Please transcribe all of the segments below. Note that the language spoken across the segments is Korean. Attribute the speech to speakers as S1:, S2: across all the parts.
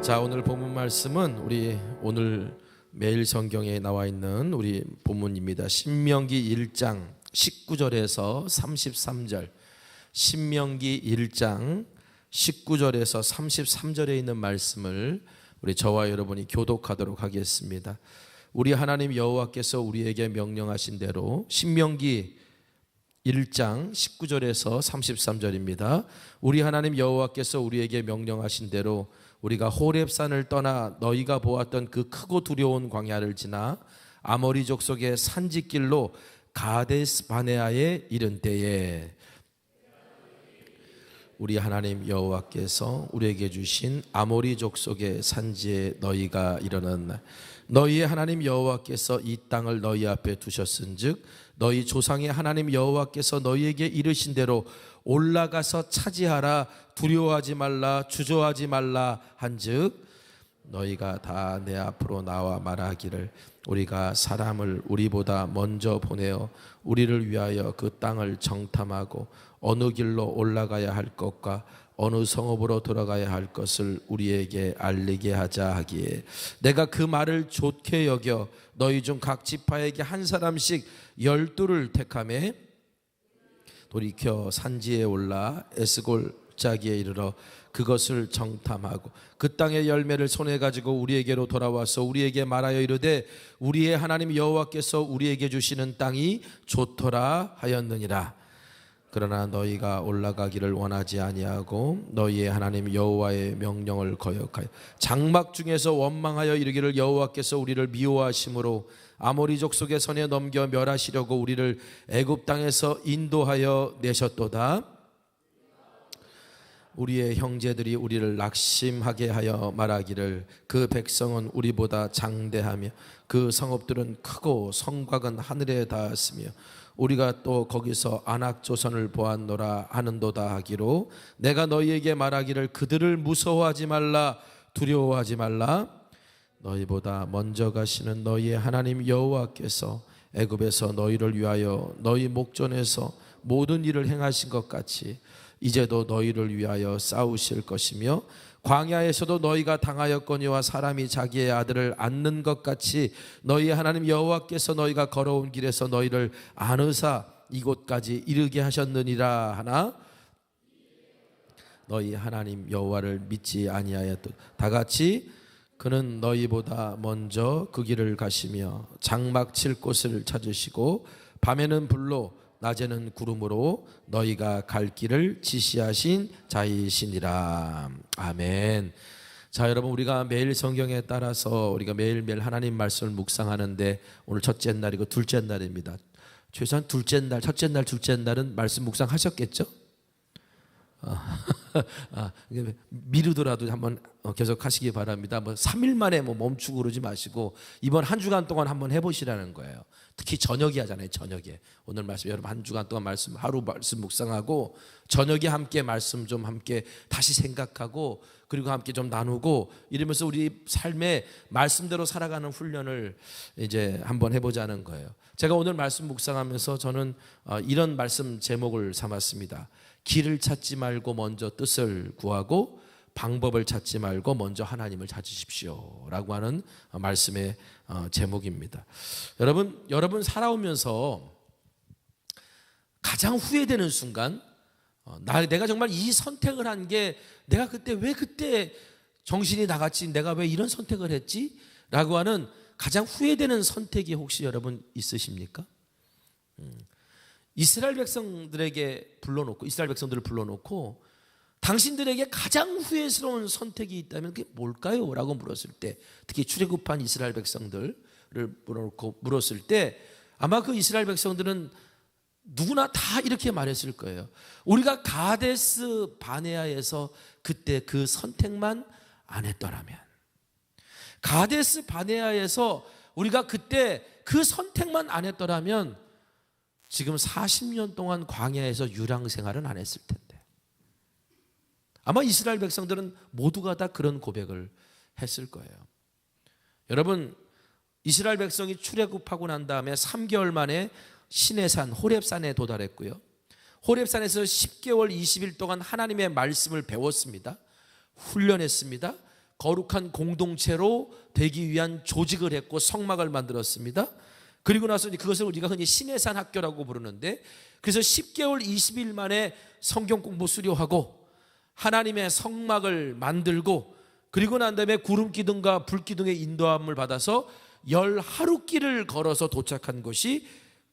S1: 자, 오늘 본문 말씀은 우리 오늘 매일 성경에 나와 있는 우리 본문입니다. 신명기 1장 19절에서 33절. 신명기 1장 19절에서 33절에 있는 말씀을 우리 저와 여러분이 교독하도록 하겠습니다. 우리 하나님 여호와께서 우리에게 명령하신 대로 신명기 1장 19절에서 33절입니다. 우리 하나님 여호와께서 우리에게 명령하신 대로 우리가 호렙산을 떠나 너희가 보았던 그 크고 두려운 광야를 지나 아모리 족속의 산지길로 가데스 바네아에 이른 때에 우리 하나님 여호와께서 우리에게 주신 아모리 족속의 산지에 너희가 이르는 날, 너희의 하나님 여호와께서 이 땅을 너희 앞에 두셨은즉 너희 조상의 하나님 여호와께서 너희에게 이르신 대로 올라가서 차지하라. 두려워하지 말라, 주저하지 말라 한즉 너희가 다 내 앞으로 나와 말하기를 우리가 사람을 우리보다 먼저 보내어 우리를 위하여 그 땅을 정탐하고 어느 길로 올라가야 할 것과 어느 성읍으로 들어가야 할 것을 우리에게 알리게 하자 하기에 내가 그 말을 좋게 여겨 너희 중 각 지파에게 한 사람씩 12를 택하매 돌이켜 산지에 올라 에스골 자기에 이르러 그것을 정탐하고 그 땅의 열매를 손에 가지고 우리에게로 돌아와서 우리에게 말하여 이르되 우리의 하나님 여호와께서 우리에게 주시는 땅이 좋더라 하였느니라. 그러나 너희가 올라가기를 원하지 아니하고 너희의 하나님 여호와의 명령을 거역하여 장막 중에서 원망하여 이르기를 여호와께서 우리를 미워하심으로 아모리 족속의 손에 넘겨 멸하시려고 우리를 애굽 땅에서 인도하여 내셨도다. 우리의 형제들이 우리를 낙심하게 하여 말하기를 그 백성은 우리보다 장대하며 그 성읍들은 크고 성곽은 하늘에 닿았으며 우리가 또 거기서 안악 조선을 보았노라 하는도다 하기로 내가 너희에게 말하기를 그들을 무서워하지 말라, 두려워하지 말라. 너희보다 먼저 가시는 너희의 하나님 여호와께서 애굽에서 너희를 위하여 너희 목전에서 모든 일을 행하신 것 같이 이제도 너희를 위하여 싸우실 것이며 광야에서도 너희가 당하였거니와 사람이 자기의 아들을 안는 것 같이 너희 하나님 여호와께서 너희가 걸어온 길에서 너희를 안으사 이곳까지 이르게 하셨느니라 하나 너희 하나님 여호와를 믿지 아니하였다. 다같이 그는 너희보다 먼저 그 길을 가시며 장막 칠 곳을 찾으시고 밤에는 불로 낮에는 구름으로 너희가 갈 길을 지시하신 자이시니라. 아멘. 자, 여러분, 우리가 매일 성경에 따라서 우리가 매일매일 하나님 말씀을 묵상하는데 오늘 첫째 날이고 둘째 날입니다. 최소한 둘째 날, 첫째 날, 둘째 날은 말씀 묵상하셨겠죠? 미루더라도 한번 계속 하시기 바랍니다. 3일 만에 멈추고 그러지 마시고 이번 한 주간 동안 한번 해보시라는 거예요. 특히 저녁에 하잖아요. 저녁에 오늘 말씀 여러분 한 주간 동안 말씀 하루 말씀 묵상하고 저녁에 함께 말씀 좀 함께 다시 생각하고 그리고 함께 좀 나누고 이러면서 우리 삶의 말씀대로 살아가는 훈련을 이제 한번 해보자는 거예요. 제가 오늘 말씀 묵상하면서 저는 이런 말씀 제목을 삼았습니다. 길을 찾지 말고 먼저 뜻을 구하고 방법을 찾지 말고 먼저 하나님을 찾으십시오 라고 하는 말씀의 제목입니다. 여러분 살아오면서 가장 후회되는 순간 내가 정말 이 선택을 한 게 내가 왜 그때 정신이 나갔지 내가 왜 이런 선택을 했지 라고 하는 가장 후회되는 선택이 혹시 여러분 있으십니까? 이스라엘 백성들을 불러놓고 당신들에게 가장 후회스러운 선택이 있다면 그게 뭘까요? 라고 물었을 때 특히 출애굽한 이스라엘 백성들을 불러놓고 물었을 때 아마 그 이스라엘 백성들은 누구나 다 이렇게 말했을 거예요. 우리가 가데스 바네아에서 그때 그 선택만 안 했더라면 가데스 바네아에서 우리가 그때 그 선택만 안 했더라면 지금 40년 동안 광야에서 유랑 생활은 안 했을 텐데 아마 이스라엘 백성들은 모두가 다 그런 고백을 했을 거예요. 여러분 이스라엘 백성이 출애굽하고 난 다음에 3개월 만에 시내산 호렙산에 도달했고요. 호렙산에서 10개월 20일 동안 하나님의 말씀을 배웠습니다. 훈련했습니다. 거룩한 공동체로 되기 위한 조직을 했고 성막을 만들었습니다. 그리고 나서 그것을 우리가 흔히 시내산 학교라고 부르는데, 그래서 10개월 20일 만에 성경 공부 수료하고 하나님의 성막을 만들고, 그리고 난 다음에 구름 기둥과 불 기둥의 인도함을 받아서 10하루길을 걸어서 도착한 곳이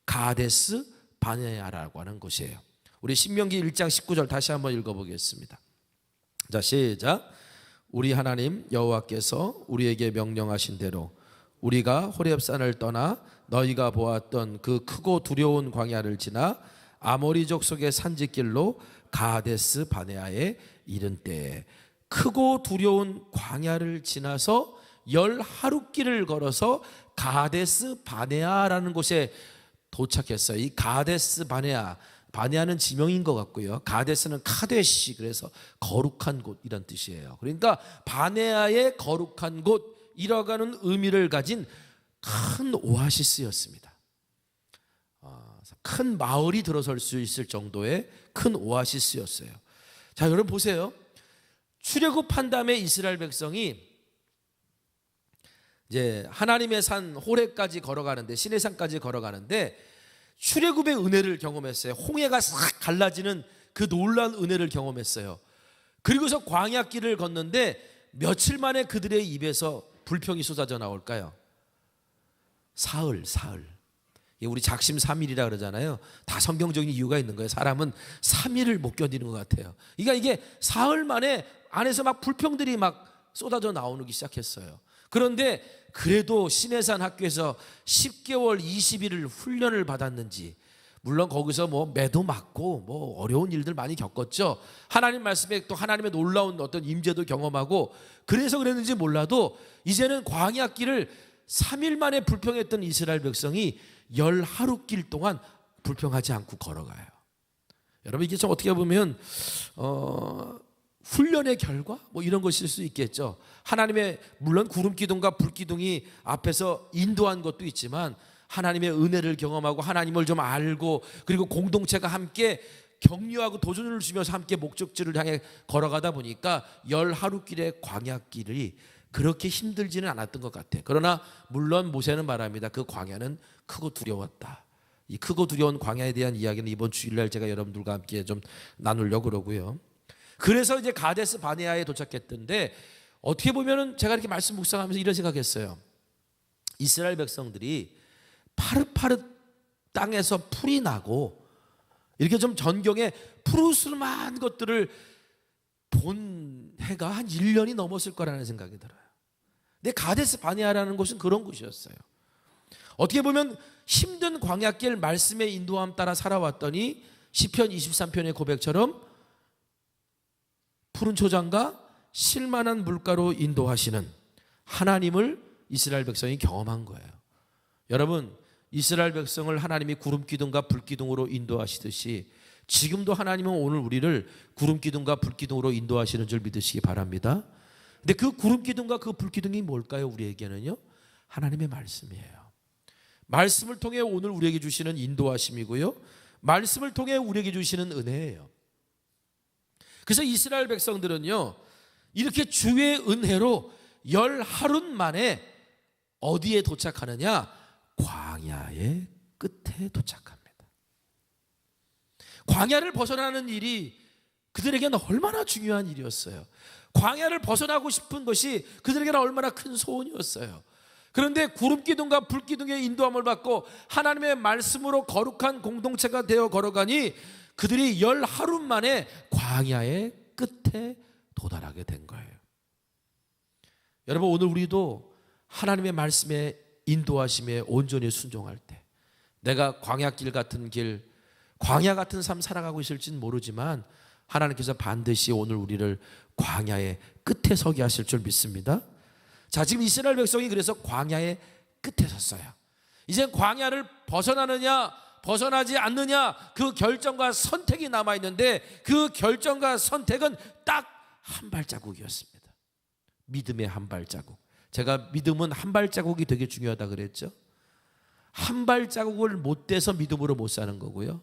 S1: 가데스 바네아라고 하는 곳이에요. 우리 신명기 1장 19절 다시 한번 읽어보겠습니다. 자, 시작. 우리 하나님 여호와께서 우리에게 명령하신 대로 우리가 호렙산을 떠나 너희가 보았던 그 크고 두려운 광야를 지나 아모리 족속의 산지길로 가데스 바네아에 이른 때에, 크고 두려운 광야를 지나서 10하루길을 걸어서 가데스 바네아라는 곳에 도착했어요. 이 가데스 바네아, 바네아는 지명인 것 같고요. 가데스는 카데시, 그래서 거룩한 곳 이런 뜻이에요. 그러니까 바네아의 거룩한 곳이라고 하는 의미를 가진 큰 오아시스였습니다. 큰 마을이 들어설 수 있을 정도의 큰 오아시스였어요. 자, 여러분 보세요. 출애굽한 다음에 이스라엘 백성이 이제 하나님의 산 호렙까지 걸어가는데, 시내산까지 걸어가는데 출애굽의 은혜를 경험했어요. 홍해가 싹 갈라지는 그 놀라운 은혜를 경험했어요. 그리고서 광야길을 걷는데 며칠 만에 그들의 입에서 불평이 쏟아져 나올까요? 사흘. 우리 작심 3일이라 그러잖아요. 다 성경적인 이유가 있는 거예요. 사람은 3일을 못 견디는 것 같아요. 그러니까 이게 사흘 만에 안에서 막 불평들이 막 쏟아져 나오기 시작했어요. 그런데 그래도 시내산 학교에서 10개월 20일을 훈련을 받았는지, 물론 거기서 뭐 매도 맞고 뭐 어려운 일들 많이 겪었죠. 하나님 말씀에 또 하나님의 놀라운 어떤 임재도 경험하고, 그래서 그랬는지 몰라도 이제는 광야길을 3일 만에 불평했던 이스라엘 백성이 10하루길 동안 불평하지 않고 걸어가요. 여러분, 이게 좀 어떻게 보면 훈련의 결과 뭐 이런 것일 수 있겠죠. 하나님의, 물론 구름 기둥과 불 기둥이 앞에서 인도한 것도 있지만 하나님의 은혜를 경험하고 하나님을 좀 알고, 그리고 공동체가 함께 격려하고 도전을 주면서 함께 목적지를 향해 걸어가다 보니까 10하루길의 광야길이 그렇게 힘들지는 않았던 것 같아요. 그러나 물론 모세는 말합니다. 그 광야는 크고 두려웠다. 이 크고 두려운 광야에 대한 이야기는 이번 주일날 제가 여러분들과 함께 좀 나누려고 그러고요. 그래서 이제 가데스 바네아에 도착했던데, 어떻게 보면은 제가 이렇게 말씀 묵상하면서 이런 생각했어요. 이스라엘 백성들이 파릇파릇 땅에서 풀이 나고 이렇게 좀 전경에 푸르스름한 것들을 본 해가 한 1년이 넘었을 거라는 생각이 들어요. 근데 가데스 바네아라는 곳은 그런 곳이었어요. 어떻게 보면 힘든 광야길 말씀의 인도함 따라 살아왔더니 시편 23편의 고백처럼 푸른 초장과 실만한 물가로 인도하시는 하나님을 이스라엘 백성이 경험한 거예요. 여러분, 이스라엘 백성을 하나님이 구름 기둥과 불 기둥으로 인도하시듯이 지금도 하나님은 오늘 우리를 구름 기둥과 불 기둥으로 인도하시는 줄 믿으시기 바랍니다. 근데 그 구름 기둥과 그 불 기둥이 뭘까요? 우리에게는요, 하나님의 말씀이에요. 말씀을 통해 오늘 우리에게 주시는 인도하심이고요, 말씀을 통해 우리에게 주시는 은혜예요. 그래서 이스라엘 백성들은요, 이렇게 주의 은혜로 10하루 만에 어디에 도착하느냐? 광야의 끝에 도착합니다. 광야를 벗어나는 일이 그들에게는 얼마나 중요한 일이었어요. 광야를 벗어나고 싶은 것이 그들에게는 얼마나 큰 소원이었어요. 그런데 구름 기둥과 불 기둥의 인도함을 받고 하나님의 말씀으로 거룩한 공동체가 되어 걸어가니 그들이 10하루 만에 광야의 끝에 도달하게 된 거예요. 여러분, 오늘 우리도 하나님의 말씀에 인도하심에 온전히 순종할 때, 내가 광야길 같은 길, 광야 같은 삶 살아가고 있을지는 모르지만 하나님께서 반드시 오늘 우리를 광야의 끝에 서게 하실 줄 믿습니다. 자, 지금 이스라엘 백성이 그래서 광야의 끝에 섰어요. 이제 광야를 벗어나느냐 벗어나지 않느냐, 그 결정과 선택이 남아있는데 그 결정과 선택은 딱 한 발자국이었습니다. 믿음의 한 발자국. 제가 믿음은 한 발자국이 되게 중요하다 그랬죠. 한 발자국을 못 떼서 믿음으로 못 사는 거고요,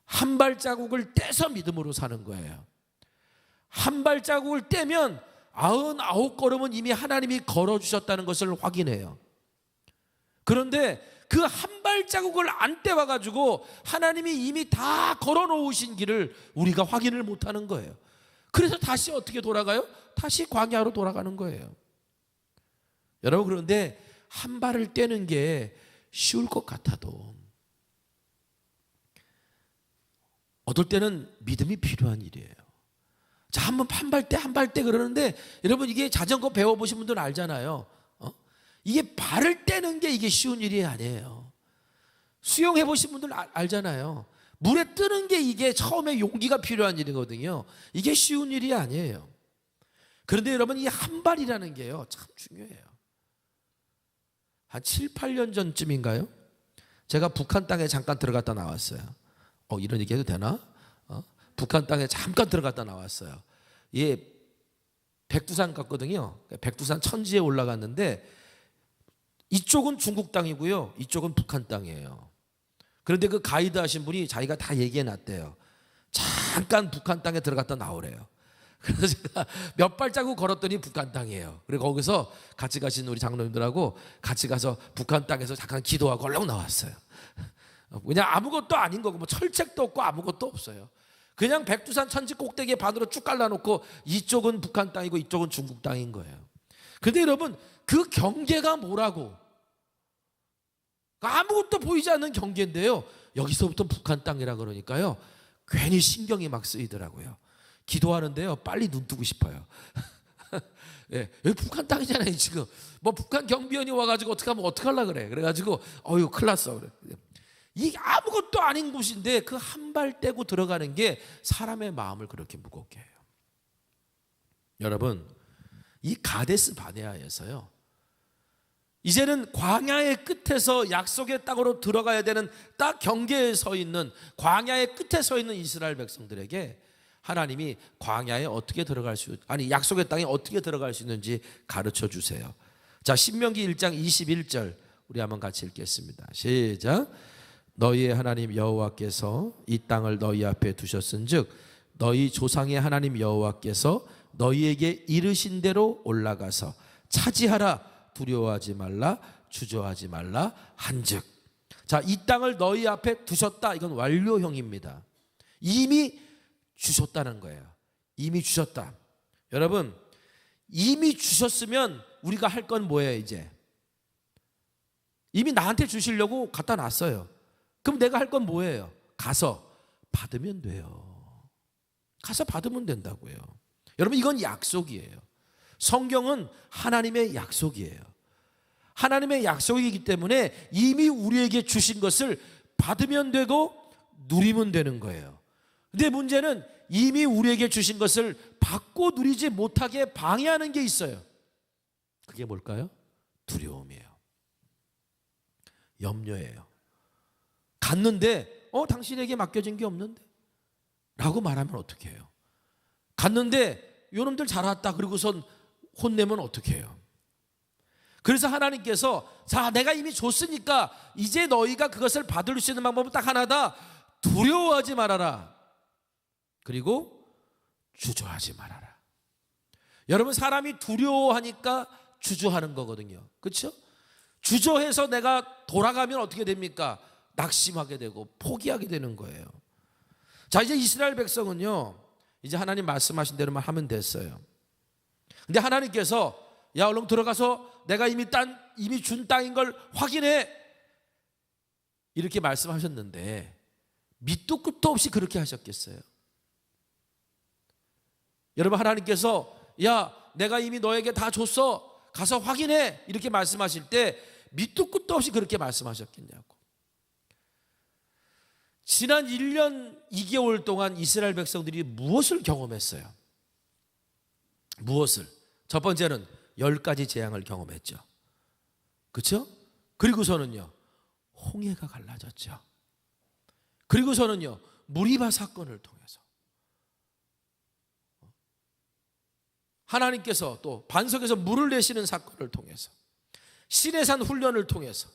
S1: 한 발자국을 떼서 믿음으로 사는 거예요. 한 발자국을 떼면 99걸음은 이미 하나님이 걸어주셨다는 것을 확인해요. 그런데 그 한 발자국을 안 떼와가지고 하나님이 이미 다 걸어놓으신 길을 우리가 확인을 못하는 거예요. 그래서 다시 어떻게 돌아가요? 다시 광야로 돌아가는 거예요. 여러분, 그런데 한 발을 떼는 게 쉬울 것 같아도 어떨 때는 믿음이 필요한 일이에요. 자, 한번 한 발 떼 그러는데 여러분, 이게 자전거 배워보신 분들은 알잖아요. 이게 발을 떼는 게 이게 쉬운 일이 아니에요. 수영해 보신 분들 알잖아요. 물에 뜨는 게 이게 처음에 용기가 필요한 일이거든요. 이게 쉬운 일이 아니에요. 그런데 여러분, 이 한 발이라는 게요, 참 중요해요. 한 7, 8년 전쯤인가요? 제가 북한 땅에 잠깐 들어갔다 나왔어요. 이런 얘기 해도 되나? 북한 땅에 잠깐 들어갔다 나왔어요. 예, 백두산 갔거든요. 백두산 천지에 올라갔는데 이쪽은 중국 땅이고요, 이쪽은 북한 땅이에요. 그런데 그 가이드 하신 분이 자기가 다 얘기해 놨대요. 잠깐 북한 땅에 들어갔다 나오래요. 그래서 제가 몇 발자국 걸었더니 북한 땅이에요. 그리고 거기서 같이 가신 우리 장로님들하고 같이 가서 북한 땅에서 잠깐 기도하고 얼른 나왔어요. 그냥 아무것도 아닌 거고, 뭐 철책도 없고 아무것도 없어요. 그냥 백두산 천지 꼭대기에 반으로 쭉 갈라놓고 이쪽은 북한 땅이고 이쪽은 중국 땅인 거예요. 그런데 여러분, 그 경계가 뭐라고? 아무것도 보이지 않는 경계인데요, 여기서부터 북한 땅이라 그러니까요, 괜히 신경이 막 쓰이더라고요. 기도하는데요, 빨리 눈 뜨고 싶어요. 예, 여기 북한 땅이잖아요 지금. 뭐 북한 경비원이 와가지고 어떡하려고 그래. 그래가지고 큰일 났어. 그래. 이게 아무것도 아닌 곳인데 그 한 발 떼고 들어가는 게 사람의 마음을 그렇게 무겁게 해요. 여러분, 이 가데스 바네아에서요, 이제는 광야의 끝에서 약속의 땅으로 들어가야 되는 딱 경계에 서 있는, 광야의 끝에 서 있는 이스라엘 백성들에게 하나님이 광야에 어떻게 들어갈 수, 약속의 땅에 어떻게 들어갈 수 있는지 가르쳐 주세요. 자, 신명기 1장 21절 우리 한번 같이 읽겠습니다. 시작. 너희의 하나님 여호와께서 이 땅을 너희 앞에 두셨은즉 너희 조상의 하나님 여호와께서 너희에게 이르신 대로 올라가서 차지하라. 두려워하지 말라, 주저하지 말라 한즉. 자, 이 땅을 너희 앞에 두셨다. 이건 완료형입니다. 이미 주셨다는 거예요. 이미 주셨다. 여러분, 이미 주셨으면 우리가 할 건 뭐예요? 이제 이미 나한테 주시려고 갖다 놨어요. 그럼 내가 할 건 뭐예요? 가서 받으면 돼요. 가서 받으면 된다고요. 여러분, 이건 약속이에요. 성경은 하나님의 약속이에요. 하나님의 약속이기 때문에 이미 우리에게 주신 것을 받으면 되고 누리면 되는 거예요. 근데 문제는 이미 우리에게 주신 것을 받고 누리지 못하게 방해하는 게 있어요. 그게 뭘까요? 두려움이에요. 염려예요. 갔는데 당신에게 맡겨진 게 없는데? 라고 말하면 어떻게 해요? 갔는데 요놈들 잘 왔다 그러고선 혼내면 어떻게 해요? 그래서 하나님께서, 자, 내가 이미 줬으니까 이제 너희가 그것을 받을 수 있는 방법은 딱 하나다. 두려워하지 말아라. 그리고 주저하지 말아라. 여러분, 사람이 두려워하니까 주저하는 거거든요. 그렇죠? 주저해서 내가 돌아가면 어떻게 됩니까? 낙심하게 되고 포기하게 되는 거예요. 자, 이제 이스라엘 백성은요, 이제 하나님 말씀하신 대로만 하면 됐어요. 근데 하나님께서, 야, 얼른 들어가서 내가 이미 준 땅인 걸 확인해, 이렇게 말씀하셨는데 밑도 끝도 없이 그렇게 하셨겠어요? 여러분, 하나님께서, 야, 내가 이미 너에게 다 줬어, 가서 확인해, 이렇게 말씀하실 때 밑도 끝도 없이 그렇게 말씀하셨겠냐고. 지난 1년 2개월 동안 이스라엘 백성들이 무엇을 경험했어요? 무엇을? 첫 번째는 10가지 재앙을 경험했죠. 그렇죠? 그리고서는요, 홍해가 갈라졌죠. 그리고서는요, 무리바 사건을 통해서 하나님께서 또 반석에서 물을 내시는 사건을 통해서, 시내산 훈련을 통해서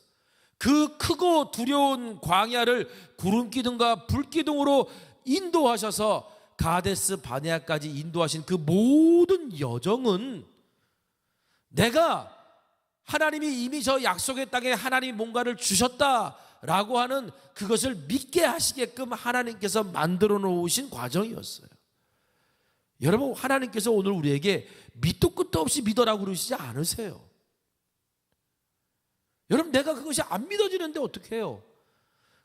S1: 그 크고 두려운 광야를 구름 기둥과 불 기둥으로 인도하셔서 가데스 바네아까지 인도하신 그 모든 여정은 내가 하나님이 이미 저 약속의 땅에 하나님이 뭔가를 주셨다라고 하는 그것을 믿게 하시게끔 하나님께서 만들어 놓으신 과정이었어요. 여러분, 하나님께서 오늘 우리에게 밑도 끝도 없이 믿어라고 그러시지 않으세요. 여러분, 내가 그것이 안 믿어지는데 어떻게 해요?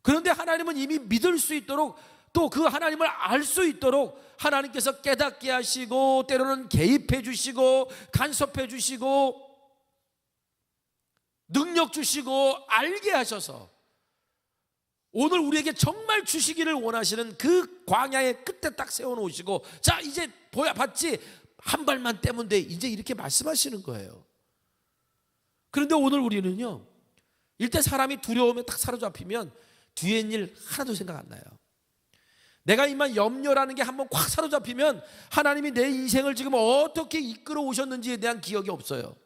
S1: 그런데 하나님은 이미 믿을 수 있도록, 또 그 하나님을 알 수 있도록 하나님께서 깨닫게 하시고, 때로는 개입해 주시고, 간섭해 주시고, 능력 주시고, 알게 하셔서 오늘 우리에게 정말 주시기를 원하시는 그 광야의 끝에 딱 세워놓으시고, 자, 이제 봤지? 한 발만 떼면 돼. 이제 이렇게 말씀하시는 거예요. 그런데 오늘 우리는요, 일단 사람이 두려움에 딱 사로잡히면 뒤에 있는 일 하나도 생각 안 나요. 내가 이만 염려라는 게 한번 꽉 사로잡히면 하나님이 내 인생을 지금 어떻게 이끌어 오셨는지에 대한 기억이 없어요.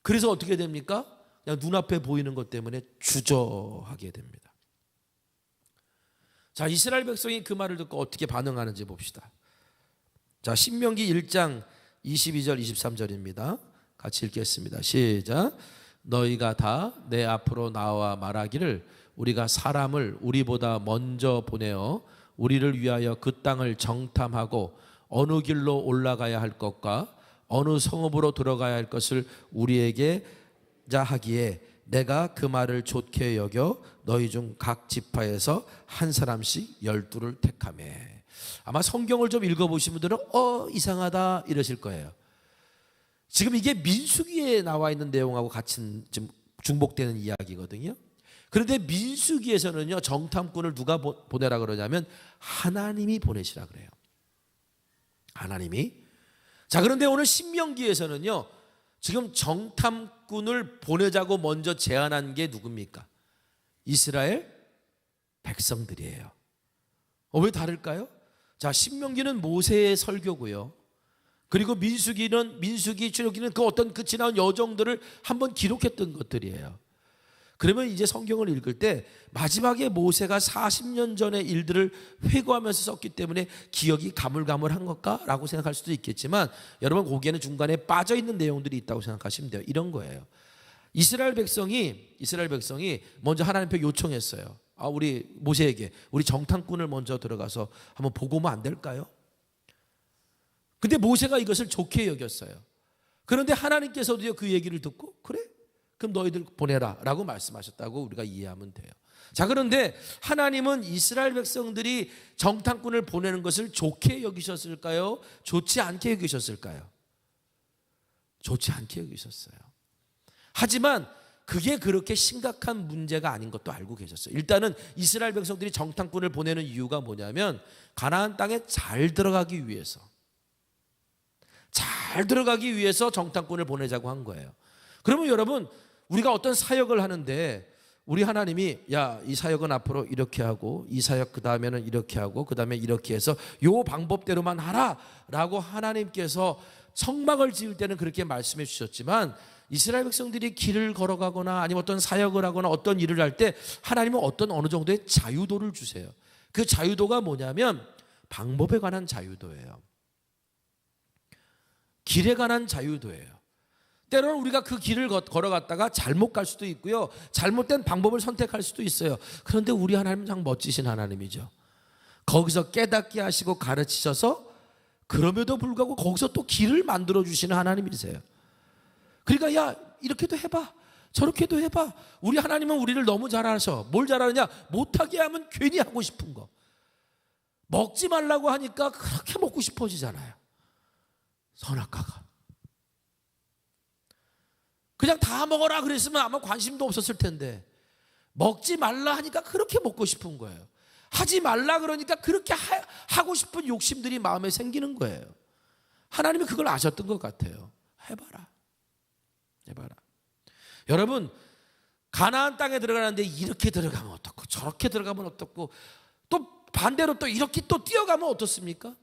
S1: 그래서 어떻게 됩니까? 그냥 눈앞에 보이는 것 때문에 주저하게 됩니다. 자, 이스라엘 백성이 그 말을 듣고 어떻게 반응하는지 봅시다. 자, 신명기 1장 22절 23절입니다. 같이 읽겠습니다. 시작. 너희가 다 내 앞으로 나와 말하기를 우리가 사람을 우리보다 먼저 보내어 우리를 위하여 그 땅을 정탐하고 어느 길로 올라가야 할 것과 어느 성읍으로 들어가야 할 것을 우리에게 하기에 내가 그 말을 좋게 여겨 너희 중 각 지파에서 한 사람씩 12를 택하매. 아마 성경을 좀 읽어보신 분들은 이상하다 이러실 거예요. 지금 이게 민수기에 나와 있는 내용하고 같이 좀 중복되는 이야기거든요. 그런데 민수기에서는요, 정탐꾼을 누가 보내라 그러냐면 하나님이 보내시라 그래요. 하나님이. 자, 그런데 오늘 신명기에서는요, 지금 정탐꾼을 보내자고 먼저 제안한 게 누굽니까? 이스라엘 백성들이에요. 왜 다를까요? 자, 신명기는 모세의 설교고요. 그리고 민수기, 출애굽기는 그 어떤 그 지나온 여정들을 한번 기록했던 것들이에요. 그러면 이제 성경을 읽을 때 마지막에 모세가 40년 전의 일들을 회고하면서 썼기 때문에 기억이 가물가물한 것까라고 생각할 수도 있겠지만, 여러분 거기에는 중간에 빠져있는 내용들이 있다고 생각하시면 돼요. 이런 거예요. 이스라엘 백성이 먼저 하나님 앞에 요청했어요. 우리 모세에게 우리 정탐꾼을 먼저 들어가서 한번 보고 오면 안 될까요? 근데 모세가 이것을 좋게 여겼어요. 그런데 하나님께서도 그 얘기를 듣고 그래? 그럼 너희들 보내라 라고 말씀하셨다고 우리가 이해하면 돼요. 자, 그런데 하나님은 이스라엘 백성들이 정탐꾼을 보내는 것을 좋게 여기셨을까요? 좋지 않게 여기셨을까요? 좋지 않게 여기셨어요. 하지만 그게 그렇게 심각한 문제가 아닌 것도 알고 계셨어요. 일단은 이스라엘 백성들이 정탐꾼을 보내는 이유가 뭐냐면 가나안 땅에 잘 들어가기 위해서 정탐꾼을 보내자고 한 거예요. 그러면 여러분, 우리가 어떤 사역을 하는데 우리 하나님이 이 사역은 앞으로 이렇게 하고 이 사역 그 다음에는 이렇게 하고 그 다음에 이렇게 해서 요 방법대로만 하라 라고 하나님께서 성막을 지을 때는 그렇게 말씀해 주셨지만, 이스라엘 백성들이 길을 걸어가거나 아니면 어떤 사역을 하거나 어떤 일을 할 때 하나님은 어느 정도의 자유도를 주세요. 그 자유도가 뭐냐면 방법에 관한 자유도예요. 길에 관한 자유도예요. 때로는 우리가 그 길을 걸어갔다가 잘못 갈 수도 있고요, 잘못된 방법을 선택할 수도 있어요. 그런데 우리 하나님은 참 멋지신 하나님이죠. 거기서 깨닫게 하시고 가르치셔서 그럼에도 불구하고 거기서 또 길을 만들어 주시는 하나님이세요. 그러니까 이렇게도 해봐, 저렇게도 해봐. 우리 하나님은 우리를 너무 잘 알아서 뭘 잘하느냐? 못하게 하면 괜히 하고 싶은 거. 먹지 말라고 하니까 그렇게 먹고 싶어지잖아요. 선악과가. 그냥 다 먹어라 그랬으면 아마 관심도 없었을 텐데, 먹지 말라 하니까 그렇게 먹고 싶은 거예요. 하지 말라 그러니까 그렇게 하고 싶은 욕심들이 마음에 생기는 거예요. 하나님이 그걸 아셨던 것 같아요. 해봐라. 여러분, 가나안 땅에 들어가는데 이렇게 들어가면 어떻고 저렇게 들어가면 어떻고 또 반대로 또 이렇게 또 뛰어가면 어떻습니까?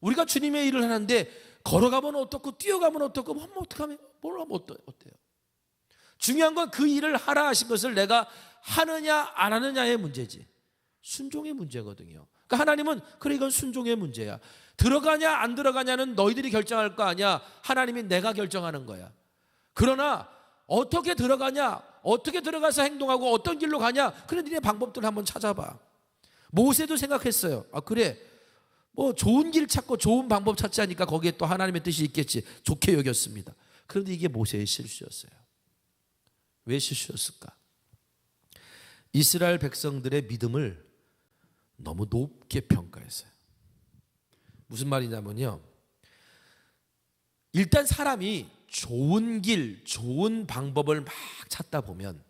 S1: 우리가 주님의 일을 하는데 걸어가면 어떻고 뛰어가면 어떻고 뭘 하면 어때요? 중요한 건 그 일을 하라 하신 것을 내가 하느냐 안 하느냐의 문제지, 순종의 문제거든요. 그러니까 하나님은 그래 이건 순종의 문제야. 들어가냐 안 들어가냐는 너희들이 결정할 거 아니야. 하나님이 내가 결정하는 거야. 그러나 어떻게 들어가냐, 어떻게 들어가서 행동하고 어떤 길로 가냐, 그래 니네 방법들 한번 찾아봐. 모세도 생각했어요. 아 그래 뭐 좋은 길 찾고 좋은 방법 찾지 하니까 거기에 또 하나님의 뜻이 있겠지. 좋게 여겼습니다. 그런데 이게 모세의 실수였어요. 왜 실수였을까? 이스라엘 백성들의 믿음을 너무 높게 평가했어요. 무슨 말이냐면요, 일단 사람이 좋은 길, 좋은 방법을 막 찾다 보면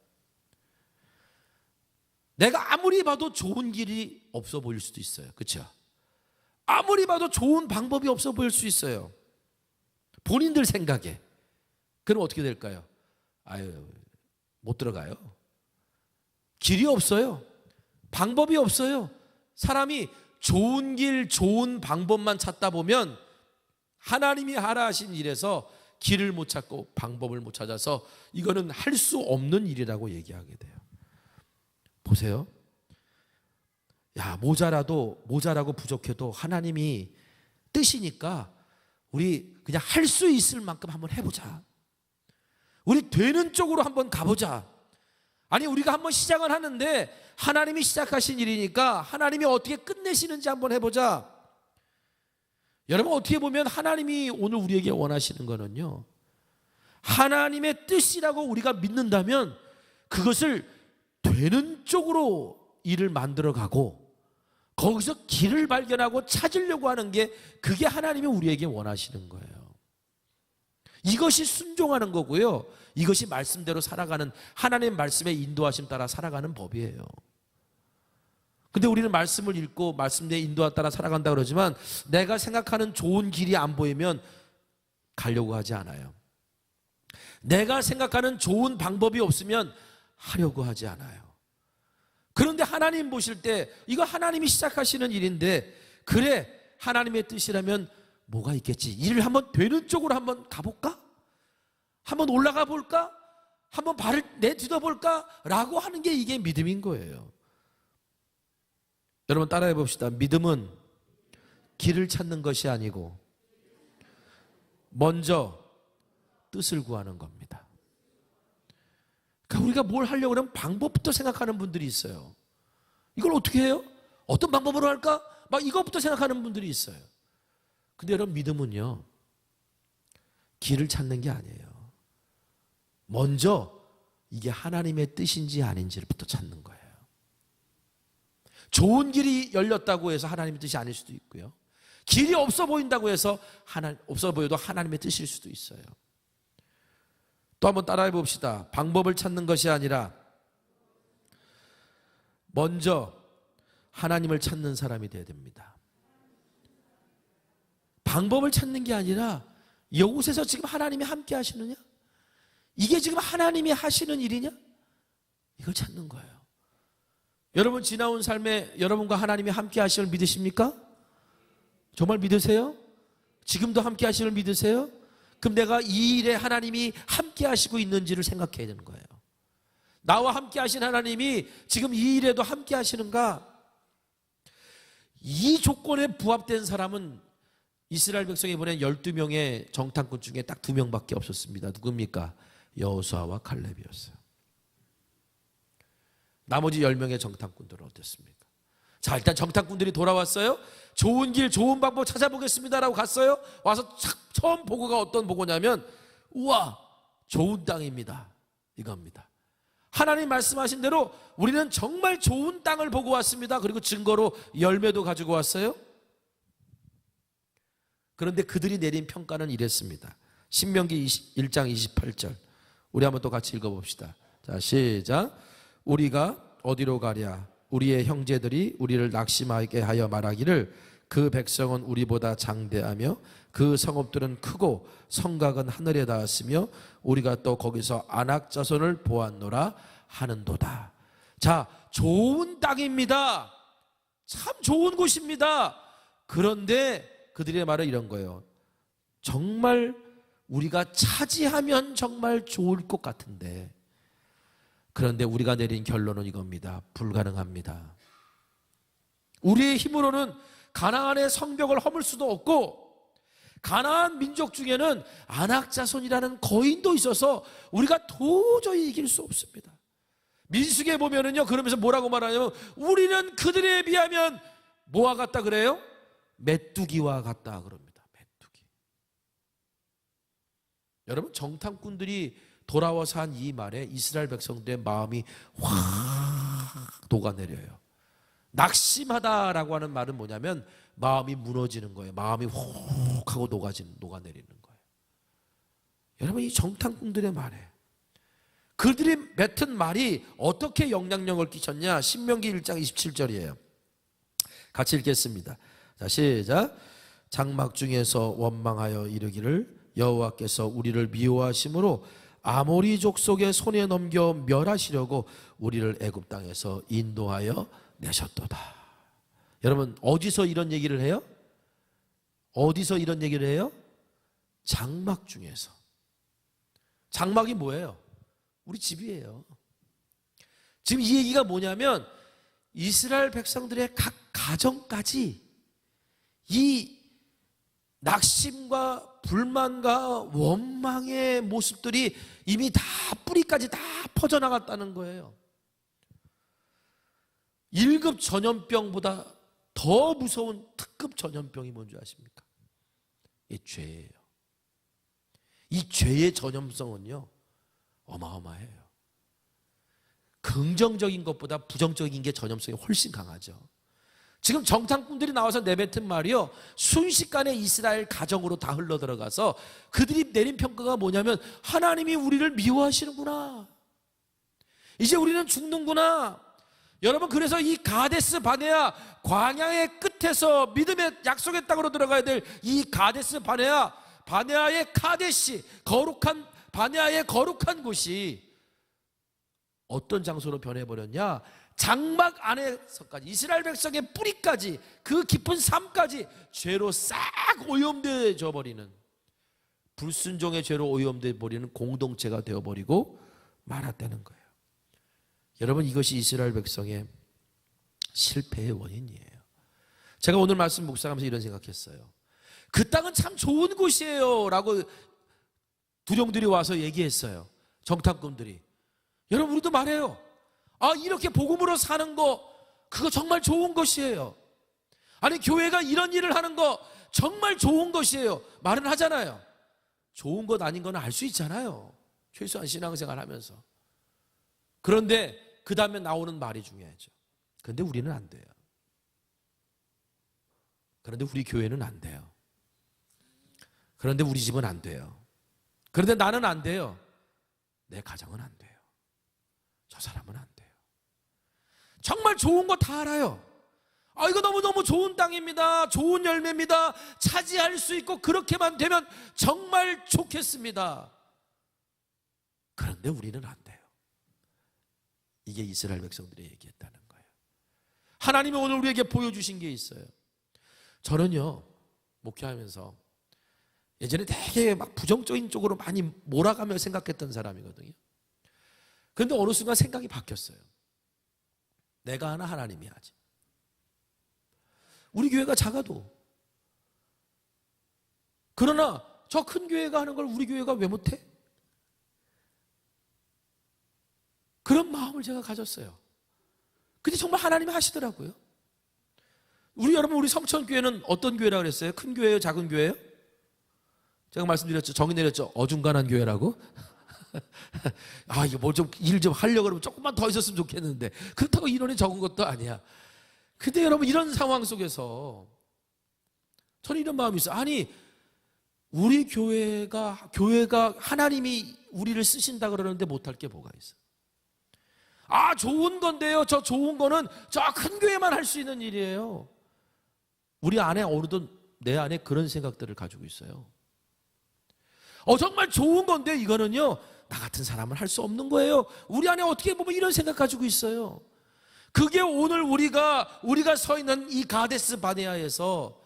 S1: 내가 아무리 봐도 좋은 길이 없어 보일 수도 있어요. 그렇죠? 아무리 봐도 좋은 방법이 없어 보일 수 있어요. 본인들 생각에. 그럼 어떻게 될까요? 아유, 못 들어가요. 길이 없어요. 방법이 없어요. 사람이 좋은 길, 좋은 방법만 찾다 보면 하나님이 하라 하신 일에서 길을 못 찾고 방법을 못 찾아서 이거는 할 수 없는 일이라고 얘기하게 돼요. 보세요. 야, 모자라고 부족해도 하나님이 뜻이니까 우리 그냥 할 수 있을 만큼 한번 해보자. 우리 되는 쪽으로 한번 가보자. 아니 우리가 한번 시작을 하는데 하나님이 시작하신 일이니까 하나님이 어떻게 끝내시는지 한번 해보자. 여러분 어떻게 보면 하나님이 오늘 우리에게 원하시는 거는요, 하나님의 뜻이라고 우리가 믿는다면 그것을 되는 쪽으로 일을 만들어가고 거기서 길을 발견하고 찾으려고 하는 게, 그게 하나님이 우리에게 원하시는 거예요. 이것이 순종하는 거고요, 이것이 말씀대로 살아가는, 하나님의 말씀의 인도하심 따라 살아가는 법이에요. 근데 우리는 말씀을 읽고 말씀의 인도에 따라 살아간다 그러지만 내가 생각하는 좋은 길이 안 보이면 가려고 하지 않아요. 내가 생각하는 좋은 방법이 없으면 하려고 하지 않아요. 그런데 하나님 보실 때 이거 하나님이 시작하시는 일인데, 그래 하나님의 뜻이라면 뭐가 있겠지, 일을 한번 되는 쪽으로 한번 가볼까? 한번 올라가 볼까? 한번 발을 내딛어 볼까? 라고 하는 게 이게 믿음인 거예요. 여러분 따라해 봅시다. 믿음은 길을 찾는 것이 아니고 먼저 뜻을 구하는 겁니다. 그러니까 우리가 뭘 하려고 하면 방법부터 생각하는 분들이 있어요. 이걸 어떻게 해요? 어떤 방법으로 할까? 막 이것부터 생각하는 분들이 있어요. 근데 여러분 믿음은요, 길을 찾는 게 아니에요. 먼저 이게 하나님의 뜻인지 아닌지부터 찾는 거예요. 좋은 길이 열렸다고 해서 하나님의 뜻이 아닐 수도 있고요, 길이 없어 보인다고 해서 없어 보여도 하나님의 뜻일 수도 있어요. 또 한번 따라해 봅시다. 방법을 찾는 것이 아니라 먼저 하나님을 찾는 사람이 되어야 됩니다. 방법을 찾는 게 아니라 이곳에서 지금 하나님이 함께 하시느냐? 이게 지금 하나님이 하시는 일이냐? 이걸 찾는 거예요. 여러분 지나온 삶에 여러분과 하나님이 함께 하심을 믿으십니까? 정말 믿으세요? 지금도 함께 하심을 믿으세요? 그럼 내가 이 일에 하나님이 함께 하시고 있는지를 생각해야 되는 거예요. 나와 함께 하신 하나님이 지금 이 일에도 함께 하시는가? 이 조건에 부합된 사람은 이스라엘 백성이 보낸 12명의 정탐꾼 중에 딱 2명밖에 없었습니다. 누굽니까? 여호수아와 칼렙이었어요. 나머지 10명의 정탐꾼들은 어땠습니까? 자, 일단 정탐꾼들이 돌아왔어요. 좋은 길, 좋은 방법 찾아보겠습니다라고 갔어요. 와서 처음 보고가 어떤 보고냐면, 우와, 좋은 땅입니다. 이겁니다. 하나님 말씀하신 대로 우리는 정말 좋은 땅을 보고 왔습니다. 그리고 증거로 열매도 가지고 왔어요. 그런데 그들이 내린 평가는 이랬습니다. 신명기 1장 28절. 우리 한번 또 같이 읽어봅시다. 자, 시작. 우리가 어디로 가랴? 우리의 형제들이 우리를 낙심하게 하여 말하기를 그 백성은 우리보다 장대하며 그 성읍들은 크고 성곽은 하늘에 닿았으며 우리가 또 거기서 아낙 자손을 보았노라 하는도다. 자, 좋은 땅입니다. 참 좋은 곳입니다. 그런데 그들의 말은 이런 거예요. 정말 우리가 차지하면 정말 좋을 것 같은데, 그런데 우리가 내린 결론은 이겁니다. 불가능합니다. 우리의 힘으로는 가나안의 성벽을 허물 수도 없고, 가나안 민족 중에는 안악자손이라는 거인도 있어서 우리가 도저히 이길 수 없습니다. 민수기에 보면은요, 그러면서 뭐라고 말하냐면, 우리는 그들에 비하면 뭐와 같다 그래요? 메뚜기와 같다 그럽니다. 메뚜기. 여러분, 정탐꾼들이 돌아와서 한 이 말에 이스라엘 백성들의 마음이 확 녹아내려요. 낙심하다라고 하는 말은 뭐냐면 마음이 무너지는 거예요. 마음이 혹 하고 녹아내리는 거예요. 여러분, 이 정탐꾼들의 말에 그들이 뱉은 말이 어떻게 영향력을 끼쳤냐? 신명기 1장 27절이에요. 같이 읽겠습니다. 자, 시작. 장막 중에서 원망하여 이르기를 여호와께서 우리를 미워하심으로 아모리 족속의 손에 넘겨 멸하시려고 우리를 애굽 땅에서 인도하여 내셨도다. 여러분, 어디서 이런 얘기를 해요? 어디서 이런 얘기를 해요? 장막 중에서. 장막이 뭐예요? 우리 집이에요. 지금 이 얘기가 뭐냐면 이스라엘 백성들의 각 가정까지 이 낙심과 불만과 원망의 모습들이 이미 다 뿌리까지 다 퍼져나갔다는 거예요. 1급 전염병보다 더 무서운 특급 전염병이 뭔지 아십니까? 이 죄예요. 이 죄의 전염성은요, 어마어마해요. 긍정적인 것보다 부정적인 게 전염성이 훨씬 강하죠. 지금 정탐꾼들이 나와서 내뱉은 말이요, 순식간에 이스라엘 가정으로 다 흘러들어가서 그들이 내린 평가가 뭐냐면, 하나님이 우리를 미워하시는구나, 이제 우리는 죽는구나. 여러분, 그래서 이 가데스 바네아, 광야의 끝에서 믿음의 약속의 땅으로 들어가야 될 이 가데스 바네아, 바네아의 카데시, 거룩한 바네아의 거룩한 곳이 어떤 장소로 변해버렸냐? 장막 안에서까지, 이스라엘 백성의 뿌리까지, 그 깊은 삶까지 죄로 싹 오염되어 버리는, 불순종의 죄로 오염되어 버리는 공동체가 되어버리고 말았다는 거예요. 여러분, 이것이 이스라엘 백성의 실패의 원인이에요. 제가 오늘 말씀 묵상하면서 이런 생각했어요. 그 땅은 참 좋은 곳이에요 라고 두령들이 와서 얘기했어요. 정탐꾼들이. 여러분, 우리도 말해요. 아, 이렇게 복음으로 사는 거, 그거 정말 좋은 것이에요. 아니, 교회가 이런 일을 하는 거 정말 좋은 것이에요. 말은 하잖아요. 좋은 것 아닌 건 알 수 있잖아요. 최소한 신앙생활 하면서. 그런데 그 다음에 나오는 말이 중요하죠. 그런데 우리는 안 돼요. 그런데 우리 교회는 안 돼요. 그런데 우리 집은 안 돼요. 그런데 나는 안 돼요. 내 가정은 안 돼요. 저 사람은 안 돼요. 정말 좋은 거 다 알아요. 아, 이거 너무너무 좋은 땅입니다. 좋은 열매입니다. 차지할 수 있고 그렇게만 되면 정말 좋겠습니다. 그런데 우리는 안 돼요. 이게 이스라엘 백성들이 얘기했다는 거예요. 하나님이 오늘 우리에게 보여주신 게 있어요. 저는요, 목회하면서 예전에 되게 막 부정적인 쪽으로 많이 몰아가며 생각했던 사람이거든요. 그런데 어느 순간 생각이 바뀌었어요. 내가 하나 하나님이 하지. 우리 교회가 작아도, 그러나 저 큰 교회가 하는 걸 우리 교회가 왜 못해? 그런 마음을 제가 가졌어요. 근데 정말 하나님이 하시더라고요. 우리 성천교회는 어떤 교회라고 그랬어요? 큰 교회예요? 작은 교회예요? 제가 말씀드렸죠. 정의 내렸죠. 어중간한 교회라고. 아, 이거 뭐 좀 일 좀 하려고 그러면 조금만 더 있었으면 좋겠는데, 그렇다고 인원이 적은 것도 아니야. 근데 여러분, 이런 상황 속에서 저는 이런 마음이 있어요. 아니, 우리 교회가 하나님이 우리를 쓰신다 그러는데 못할 게 뭐가 있어요? 아, 좋은 건데요. 저 좋은 거는 저 큰 교회만 할 수 있는 일이에요. 우리 안에 어느덧 내 안에 그런 생각들을 가지고 있어요. 정말 좋은 건데 이거는요, 나 같은 사람은 할 수 없는 거예요. 우리 안에 어떻게 보면 이런 생각 가지고 있어요. 그게 오늘 우리가 서 있는 이 가데스 바네아에서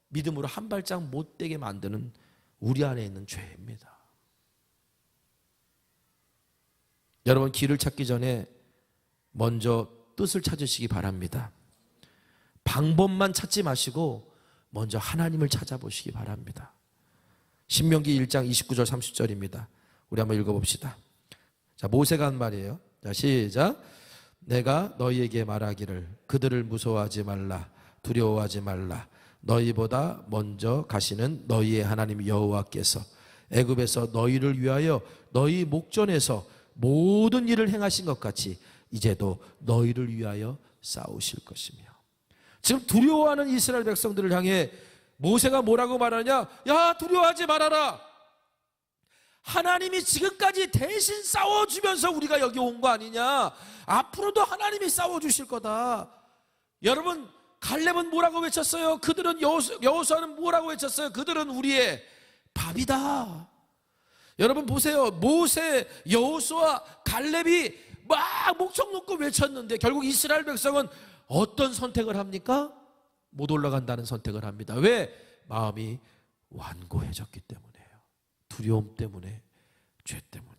S1: 믿음으로 한 발짝 못 되게 만드는 우리 안에 있는 죄입니다. 여러분, 길을 찾기 전에 먼저 뜻을 찾으시기 바랍니다. 방법만 찾지 마시고 먼저 하나님을 찾아보시기 바랍니다. 신명기 1장 29절 30절입니다. 우리 한번 읽어봅시다. 자, 모세가 한 말이에요. 자, 시작. 내가 너희에게 말하기를 그들을 무서워하지 말라, 두려워하지 말라. 너희보다 먼저 가시는 너희의 하나님 여호와께서 애굽에서 너희를 위하여 너희 목전에서 모든 일을 행하신 것 같이 이제도 너희를 위하여 싸우실 것이며. 지금 두려워하는 이스라엘 백성들을 향해 모세가 뭐라고 말하냐? 야, 두려워하지 말아라. 하나님이 지금까지 대신 싸워주면서 우리가 여기 온 거 아니냐? 앞으로도 하나님이 싸워주실 거다. 여러분, 갈렙은 뭐라고 외쳤어요? 그들은 여호수아는 뭐라고 외쳤어요? 그들은 우리의 밥이다. 여러분 보세요. 모세, 여호수아, 갈렙이 막 목청 놓고 외쳤는데 결국 이스라엘 백성은 어떤 선택을 합니까? 못 올라간다는 선택을 합니다. 왜? 마음이 완고해졌기 때문에요. 두려움 때문에, 죄 때문에.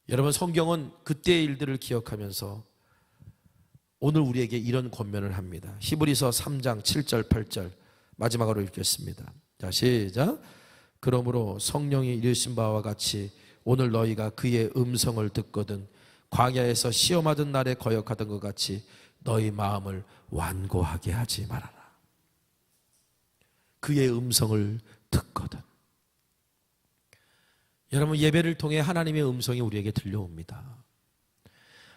S1: 여러분, 성경은 그때의 일들을 기억하면서 오늘 우리에게 이런 권면을 합니다. 히브리서 3장 7절 8절 마지막으로 읽겠습니다. 자, 시작. 그러므로 성령이 이르신 바와 같이 오늘 너희가 그의 음성을 듣거든 광야에서 시험하던 날에 거역하던 것 같이 너희 마음을 완고하게 하지 말아라. 그의 음성을 듣거든. 여러분, 예배를 통해 하나님의 음성이 우리에게 들려옵니다.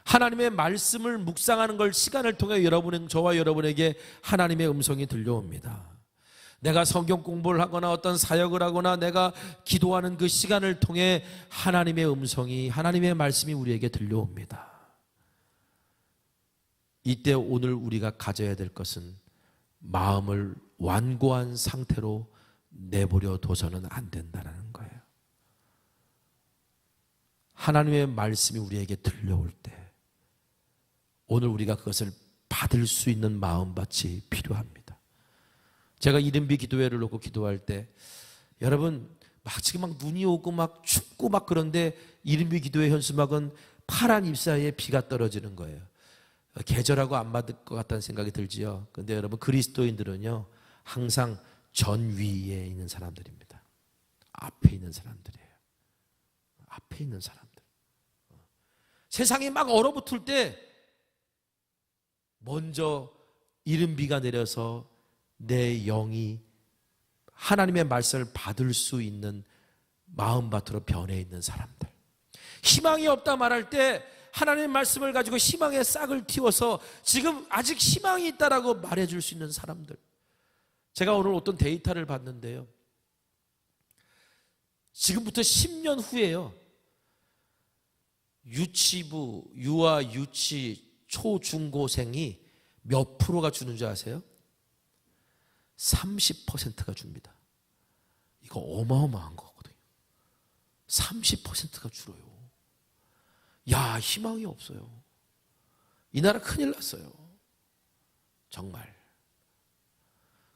S1: 하나님의 말씀을 묵상하는 걸 시간을 통해 저와 여러분에게 하나님의 음성이 들려옵니다. 내가 성경 공부를 하거나 어떤 사역을 하거나 내가 기도하는 그 시간을 통해 하나님의 음성이, 하나님의 말씀이 우리에게 들려옵니다. 이때 오늘 우리가 가져야 될 것은 마음을 완고한 상태로 내버려 둬서는 안 된다는 거예요. 하나님의 말씀이 우리에게 들려올 때 오늘 우리가 그것을 받을 수 있는 마음밭이 필요합니다. 제가 이른비 기도회를 놓고 기도할 때 여러분 지금 막 눈이 오고 막 춥고 막 그런데 이른비 기도회 현수막은 파란 잎사이에 비가 떨어지는 거예요. 계절하고 안 맞을 것 같다는 생각이 들지요. 그런데 여러분, 그리스도인들은요 항상 전 위에 있는 사람들입니다. 앞에 있는 사람들이에요. 앞에 있는 사람들. 세상이 막 얼어붙을 때 먼저 이른 비가 내려서 내 영이 하나님의 말씀을 받을 수 있는 마음밭으로 변해 있는 사람들. 희망이 없다 말할 때 하나님의 말씀을 가지고 희망의 싹을 틔워서 지금 아직 희망이 있다라고 말해줄 수 있는 사람들. 제가 오늘 어떤 데이터를 봤는데요, 지금부터 10년 후에요, 유치부, 유아, 유치, 초, 중고생이 몇 프로가 주는 줄 아세요? 30%가 줍니다. 이거 어마어마한 거거든요. 30%가 줄어요. 야, 희망이 없어요. 이 나라 큰일 났어요. 정말.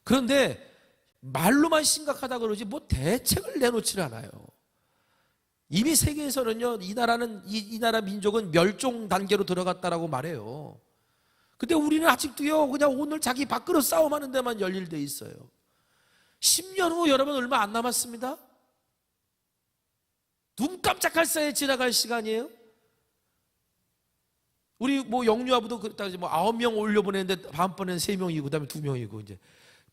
S1: 그런데 말로만 심각하다 그러지 뭐 대책을 내놓질 않아요. 이미 세계에서는요, 이 나라 민족은 멸종 단계로 들어갔다라고 말해요. 근데 우리는 아직도요, 그냥 오늘 자기 밥그릇 싸움하는 데만 열일돼 있어요. 10년 후 여러분 얼마 안 남았습니다. 눈 깜짝할 사이에 지나갈 시간이에요. 우리 뭐 영유아부도 그랬다 그러지, 뭐 9명 올려보냈는데 다음번에는 3명이고 그다음에 2명이고 이제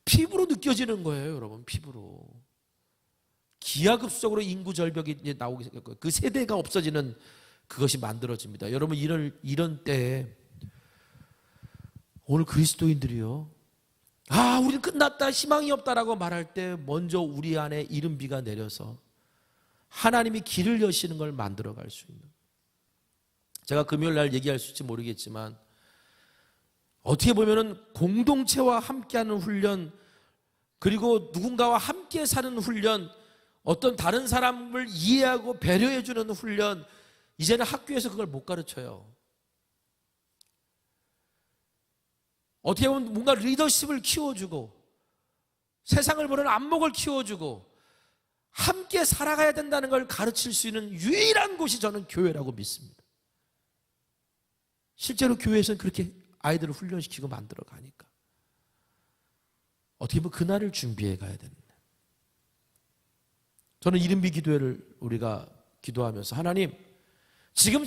S1: 피부로 느껴지는 거예요, 여러분. 피부로. 기하급수적으로 인구 절벽이 이제 나오기 시작했고요. 그 세대가 없어지는 그것이 만들어집니다. 여러분, 이런 때에 오늘 그리스도인들이요, 우리는 끝났다, 희망이 없다라고 말할 때 먼저 우리 안에 이른 비가 내려서 하나님이 길을 여시는 걸 만들어갈 수 있는, 제가 금요일 날 얘기할 수 있을지 모르겠지만 어떻게 보면은 공동체와 함께하는 훈련, 그리고 누군가와 함께 사는 훈련, 어떤 다른 사람을 이해하고 배려해주는 훈련, 이제는 학교에서 그걸 못 가르쳐요. 어떻게 보면 뭔가 리더십을 키워주고 세상을 보는 안목을 키워주고 함께 살아가야 된다는 걸 가르칠 수 있는 유일한 곳이 저는 교회라고 믿습니다. 실제로 교회에서는 그렇게 아이들을 훈련시키고 만들어 가니까. 어떻게 보면 그날을 준비해 가야 됩니다. 저는 이른비 기도회를 우리가 기도하면서 하나님, 지금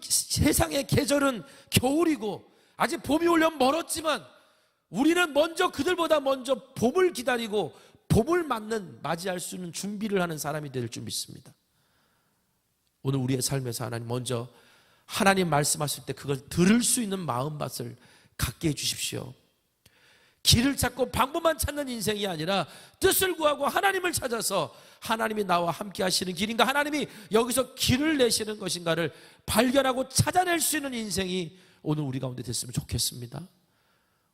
S1: 세상의 계절은 겨울이고 아직 봄이 오려면 멀었지만 우리는 먼저 그들보다 먼저 봄을 기다리고 봄을 맞이할 수 있는 준비를 하는 사람이 될 줄 믿습니다. 오늘 우리의 삶에서 하나님 먼저 하나님 말씀하실 때 그걸 들을 수 있는 마음밭을 갖게 해주십시오. 길을 찾고 방법만 찾는 인생이 아니라 뜻을 구하고 하나님을 찾아서 하나님이 나와 함께 하시는 길인가, 하나님이 여기서 길을 내시는 것인가를 발견하고 찾아낼 수 있는 인생이 오늘 우리 가운데 됐으면 좋겠습니다.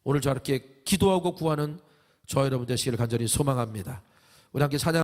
S1: 오늘 저렇게 기도하고 구하는 저와 여러분 되시기를 간절히 소망합니다. 우리 함께 찬양